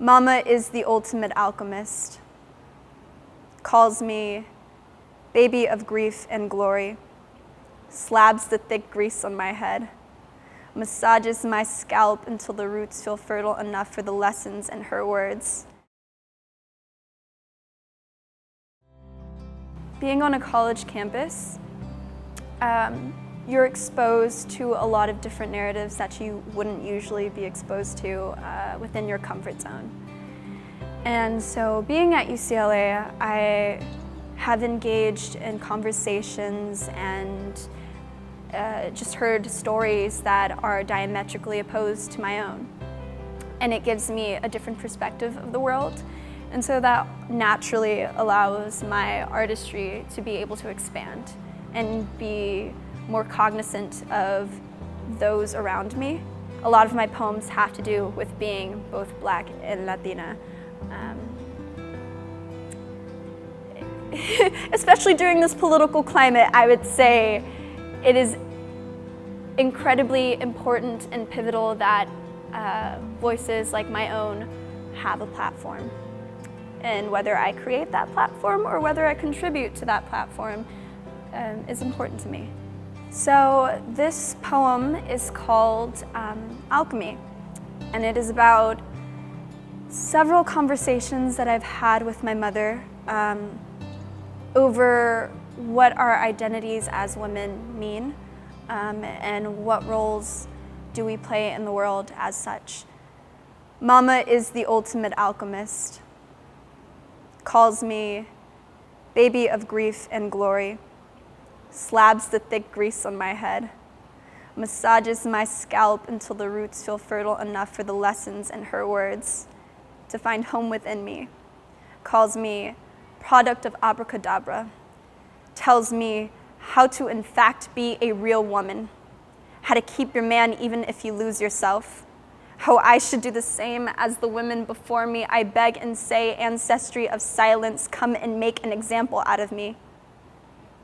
Mama is the ultimate alchemist, calls me baby of grief and glory, slabs the thick grease on my head, massages my scalp until the roots feel fertile enough for the lessons in her words. Being on a college campus, you're exposed to a lot of different narratives that you wouldn't usually be exposed to within your comfort zone. And so being at UCLA, I have engaged in conversations and just heard stories that are diametrically opposed to my own. And it gives me a different perspective of the world. And so that naturally allows my artistry to be able to expand and be more cognizant of those around me. A lot of my poems have to do with being both Black and Latina. Especially during this political climate, I would say it is incredibly important and pivotal that voices like my own have a platform. And whether I create that platform or whether I contribute to that platform is important to me. So this poem is called Alchemy, and it is about several conversations that I've had with my mother over what our identities as women mean and what roles do we play in the world as such. Mama is the ultimate alchemist, calls me baby of grief and glory, slabs the thick grease on my head, massages my scalp until the roots feel fertile enough for the lessons in her words to find home within me, calls me product of abracadabra, tells me how to in fact be a real woman, how to keep your man even if you lose yourself, how I should do the same as the women before me. I beg and say, ancestry of silence, come and make an example out of me.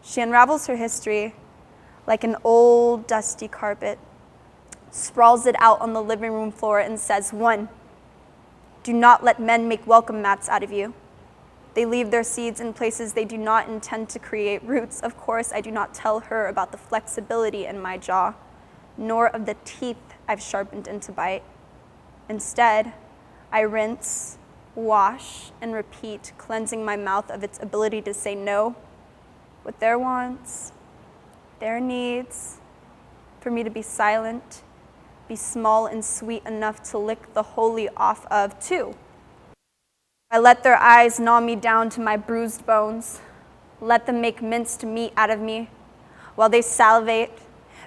She unravels her history like an old dusty carpet, sprawls it out on the living room floor and says, 1, do not let men make welcome mats out of you. They leave their seeds in places they do not intend to create roots. Of course, I do not tell her about the flexibility in my jaw, nor of the teeth I've sharpened into bite. Instead, I rinse, wash, and repeat, cleansing my mouth of its ability to say no, with their wants, their needs, for me to be silent, be small and sweet enough to lick the holy off of too. I let their eyes gnaw me down to my bruised bones, let them make minced meat out of me, while they salivate,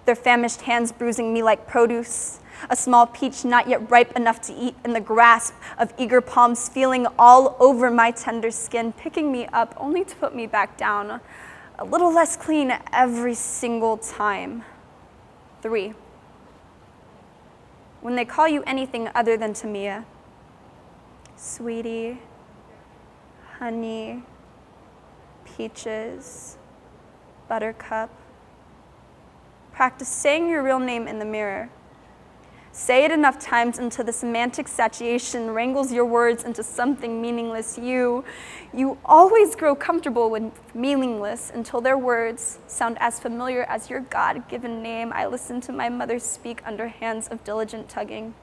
their famished hands bruising me like produce, a small peach not yet ripe enough to eat in the grasp of eager palms feeling all over my tender skin, picking me up only to put me back down, a little less clean every single time. 3, when they call you anything other than Tamia, sweetie, honey, peaches, buttercup, practice saying your real name in the mirror. Say it enough times until the semantic satiation wrangles your words into something meaningless. You always grow comfortable with meaningless until their words sound as familiar as your God-given name. I listen to my mother speak under hands of diligent tugging.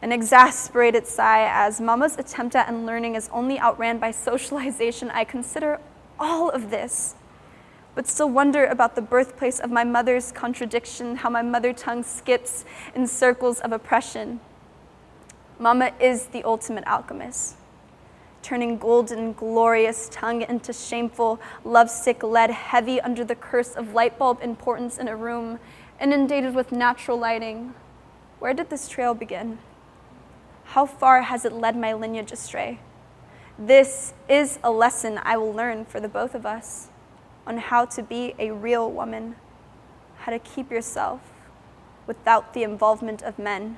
An exasperated sigh as Mama's attempt at unlearning is only outran by socialization. I consider all of this, but still wonder about the birthplace of my mother's contradiction, how my mother tongue skips in circles of oppression. Mama is the ultimate alchemist, turning golden, glorious tongue into shameful, lovesick lead, heavy under the curse of light bulb importance in a room, inundated with natural lighting. Where did this trail begin? How far has it led my lineage astray? This is a lesson I will learn for the both of us on how to be a real woman, how to keep yourself without the involvement of men.